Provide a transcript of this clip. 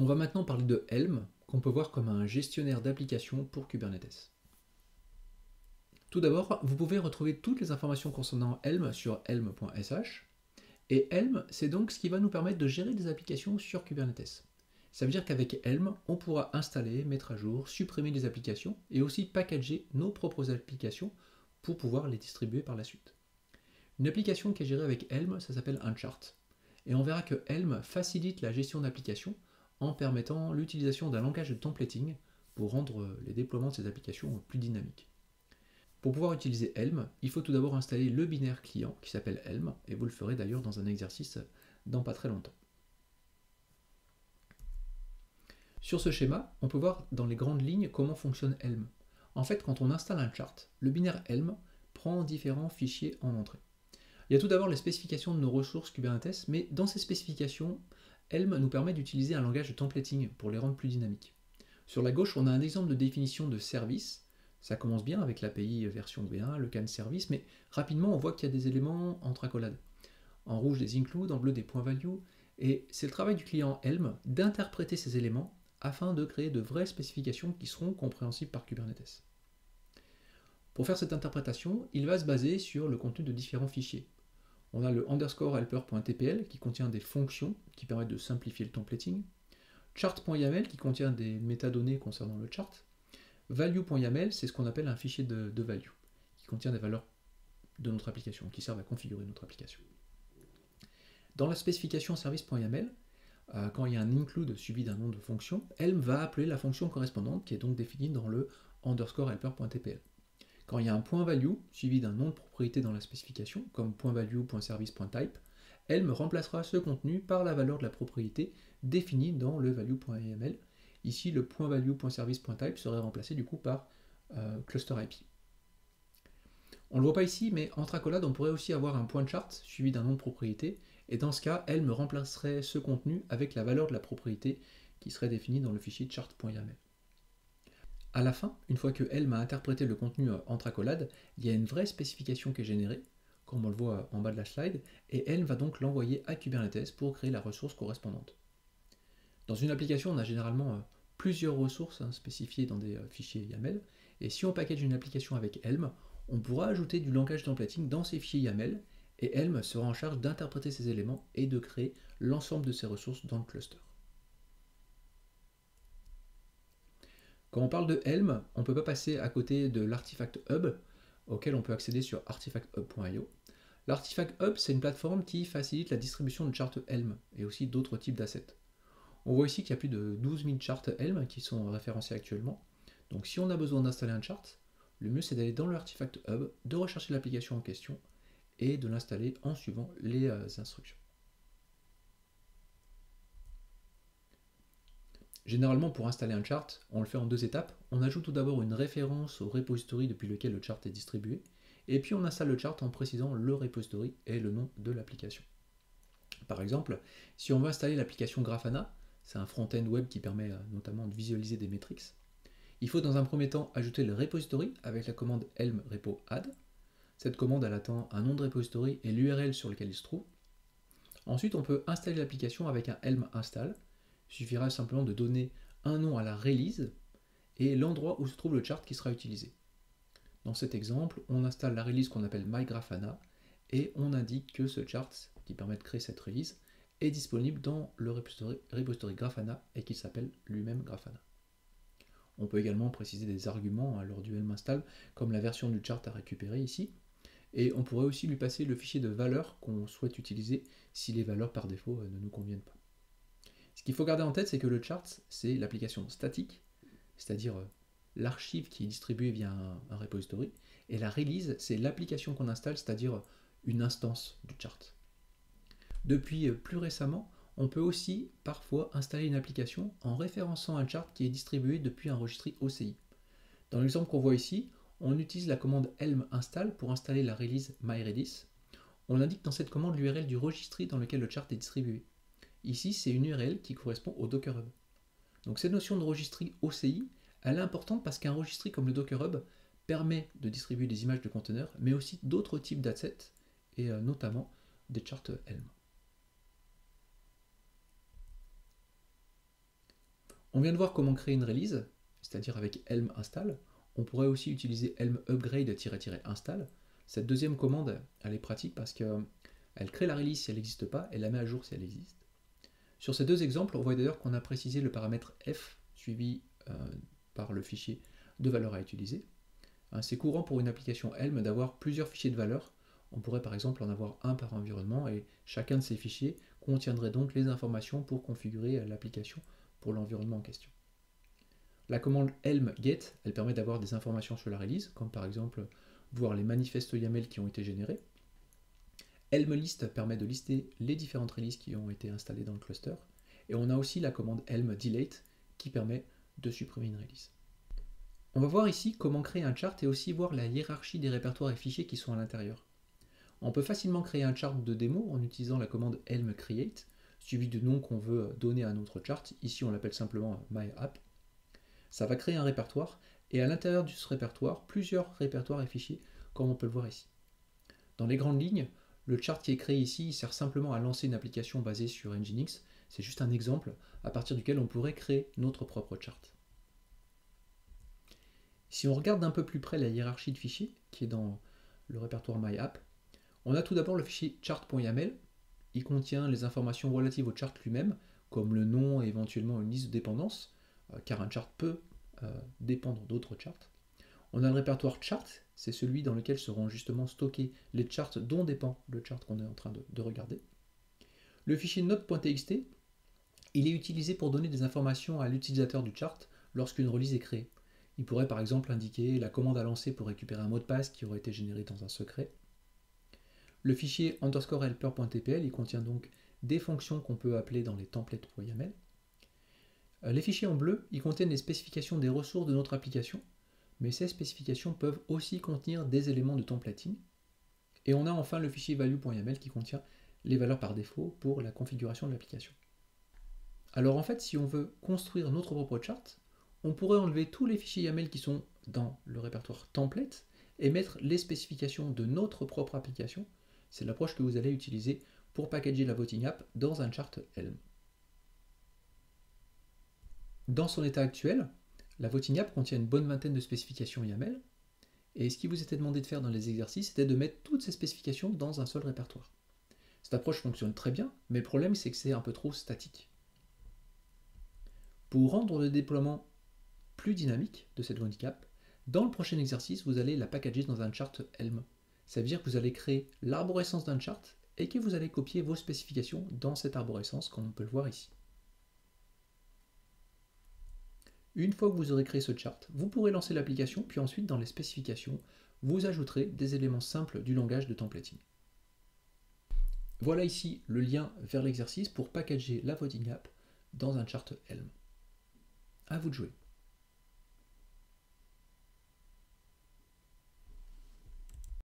On va maintenant parler de Helm, qu'on peut voir comme un gestionnaire d'applications pour Kubernetes. Tout d'abord, vous pouvez retrouver toutes les informations concernant Helm sur helm.sh. Et Helm, c'est donc ce qui va nous permettre de gérer des applications sur Kubernetes. Ça veut dire qu'avec Helm, on pourra installer, mettre à jour, supprimer des applications et aussi packager nos propres applications pour pouvoir les distribuer par la suite. Une application qui est gérée avec Helm, ça s'appelle un chart. Et on verra que Helm facilite la gestion d'applications en permettant l'utilisation d'un langage de templating pour rendre les déploiements de ces applications plus dynamiques. Pour pouvoir utiliser Helm, il faut tout d'abord installer le binaire client qui s'appelle Helm, et vous le ferez d'ailleurs dans un exercice dans pas très longtemps. Sur ce schéma, on peut voir dans les grandes lignes comment fonctionne Helm. En fait, quand on installe un chart, le binaire Helm prend différents fichiers en entrée. Il y a tout d'abord les spécifications de nos ressources Kubernetes, mais dans ces spécifications, Helm nous permet d'utiliser un langage de templating pour les rendre plus dynamiques. Sur la gauche, on a un exemple de définition de service. Ça commence bien avec l'API version V1, le CAN service, mais rapidement on voit qu'il y a des éléments entre accolades. En rouge des includes, en bleu des points value, et c'est le travail du client Helm d'interpréter ces éléments afin de créer de vraies spécifications qui seront compréhensibles par Kubernetes. Pour faire cette interprétation, il va se baser sur le contenu de différents fichiers. On a le underscore helper.tpl qui contient des fonctions qui permettent de simplifier le templating, chart.yaml qui contient des métadonnées concernant le chart, value.yaml c'est ce qu'on appelle un fichier de value qui contient des valeurs de notre application, qui servent à configurer notre application. Dans la spécification service.yaml, quand il y a un include suivi d'un nom de fonction, Helm va appeler la fonction correspondante qui est donc définie dans le underscore helper.tpl. Quand il y a un point value suivi d'un nom de propriété dans la spécification, comme .value.service.type, Helm remplacera ce contenu par la valeur de la propriété définie dans le value.yaml. Ici, le .value.service.type serait remplacé du coup par cluster IP. On ne le voit pas ici, mais entre accolades, on pourrait aussi avoir un point chart suivi d'un nom de propriété, et dans ce cas, Helm remplacerait ce contenu avec la valeur de la propriété qui serait définie dans le fichier chart.yaml. À la fin, une fois que Helm a interprété le contenu entre accolades, il y a une vraie spécification qui est générée, comme on le voit en bas de la slide, et Helm va donc l'envoyer à Kubernetes pour créer la ressource correspondante. Dans une application, on a généralement plusieurs ressources spécifiées dans des fichiers YAML, et si on package une application avec Helm, on pourra ajouter du langage templating dans ces fichiers YAML, et Helm sera en charge d'interpréter ces éléments et de créer l'ensemble de ces ressources dans le cluster. Quand on parle de Helm, on ne peut pas passer à côté de l'Artifact Hub, auquel on peut accéder sur artifacthub.io. L'Artifact Hub, c'est une plateforme qui facilite la distribution de charts Helm, et aussi d'autres types d'assets. On voit ici qu'il y a plus de 12 000 charts Helm qui sont référencés actuellement. Donc si on a besoin d'installer un chart, le mieux c'est d'aller dans le Artifact Hub, de rechercher l'application en question, et de l'installer en suivant les instructions. Généralement, pour installer un chart, on le fait en deux étapes. On ajoute tout d'abord une référence au repository depuis lequel le chart est distribué, et puis on installe le chart en précisant le repository et le nom de l'application. Par exemple, si on veut installer l'application Grafana, c'est un front-end web qui permet notamment de visualiser des métriques, il faut dans un premier temps ajouter le repository avec la commande helm repo add. Cette commande elle attend un nom de repository et l'URL sur lequel il se trouve. Ensuite, on peut installer l'application avec un helm install. Il suffira simplement de donner un nom à la release et l'endroit où se trouve le chart qui sera utilisé. Dans cet exemple, on installe la release qu'on appelle mygrafana et on indique que ce chart qui permet de créer cette release est disponible dans le repository Grafana et qu'il s'appelle lui-même Grafana. On peut également préciser des arguments lors du helm install, comme la version du chart à récupérer ici, et on pourrait aussi lui passer le fichier de valeurs qu'on souhaite utiliser si les valeurs par défaut ne nous conviennent pas. Ce qu'il faut garder en tête, c'est que le chart, c'est l'application statique, c'est-à-dire l'archive qui est distribuée via un repository, et la release, c'est l'application qu'on installe, c'est-à-dire une instance du chart. Depuis plus récemment, on peut aussi parfois installer une application en référençant un chart qui est distribué depuis un registry OCI. Dans l'exemple qu'on voit ici, on utilise la commande helm install pour installer la release myredis. On indique dans cette commande l'URL du registry dans lequel le chart est distribué. Ici, c'est une URL qui correspond au Docker Hub. Donc cette notion de registry OCI, elle est importante parce qu'un registry comme le Docker Hub permet de distribuer des images de conteneurs, mais aussi d'autres types d'assets, et notamment des charts Helm. On vient de voir comment créer une release, c'est-à-dire avec Helm install. On pourrait aussi utiliser Helm upgrade-install. Cette deuxième commande, elle est pratique parce qu'elle crée la release si elle n'existe pas et la met à jour si elle existe. Sur ces deux exemples, on voit d'ailleurs qu'on a précisé le paramètre f suivi par le fichier de valeur à utiliser. C'est courant pour une application Helm d'avoir plusieurs fichiers de valeurs. On pourrait par exemple en avoir un par environnement et chacun de ces fichiers contiendrait donc les informations pour configurer l'application pour l'environnement en question. La commande helm get, elle permet d'avoir des informations sur la release, comme par exemple voir les manifestes YAML qui ont été générés. Helm list permet de lister les différentes releases qui ont été installées dans le cluster. Et on a aussi la commande helm delete qui permet de supprimer une release. On va voir ici comment créer un chart et aussi voir la hiérarchie des répertoires et fichiers qui sont à l'intérieur. On peut facilement créer un chart de démo en utilisant la commande helm create, suivi du nom qu'on veut donner à notre chart. Ici, on l'appelle simplement myapp. Ça va créer un répertoire, et à l'intérieur de ce répertoire, plusieurs répertoires et fichiers, comme on peut le voir ici. Dans les grandes lignes, le chart qui est créé ici il sert simplement à lancer une application basée sur Nginx. C'est juste un exemple à partir duquel on pourrait créer notre propre chart. Si on regarde d'un peu plus près la hiérarchie de fichiers qui est dans le répertoire myapp, on a tout d'abord le fichier chart.yaml. Il contient les informations relatives au chart lui-même, comme le nom et éventuellement une liste de dépendances, car un chart peut dépendre d'autres charts. On a le répertoire chart, c'est celui dans lequel seront justement stockés les charts dont dépend le chart qu'on est en train de regarder. Le fichier note.txt, il est utilisé pour donner des informations à l'utilisateur du chart lorsqu'une release est créée. Il pourrait par exemple indiquer la commande à lancer pour récupérer un mot de passe qui aurait été généré dans un secret. Le fichier _helper.tpl, il contient donc des fonctions qu'on peut appeler dans les templates.yaml. Les fichiers en bleu, ils contiennent les spécifications des ressources de notre application, mais ces spécifications peuvent aussi contenir des éléments de templating. Et on a enfin le fichier value.yaml qui contient les valeurs par défaut pour la configuration de l'application. Alors en fait, si on veut construire notre propre chart, on pourrait enlever tous les fichiers YAML qui sont dans le répertoire template et mettre les spécifications de notre propre application. C'est l'approche que vous allez utiliser pour packager la voting app dans un chart Helm. Dans son état actuel, la voting app contient une bonne vingtaine de spécifications YAML, et ce qui vous était demandé de faire dans les exercices, c'était de mettre toutes ces spécifications dans un seul répertoire. Cette approche fonctionne très bien, mais le problème c'est que c'est un peu trop statique. Pour rendre le déploiement plus dynamique de cette voting app, dans le prochain exercice, vous allez la packager dans un chart Helm. Ça veut dire que vous allez créer l'arborescence d'un chart et que vous allez copier vos spécifications dans cette arborescence, comme on peut le voir ici. Une fois que vous aurez créé ce chart, vous pourrez lancer l'application, puis ensuite dans les spécifications, vous ajouterez des éléments simples du langage de templating. Voilà ici le lien vers l'exercice pour packager la voting app dans un chart Helm. À vous de jouer.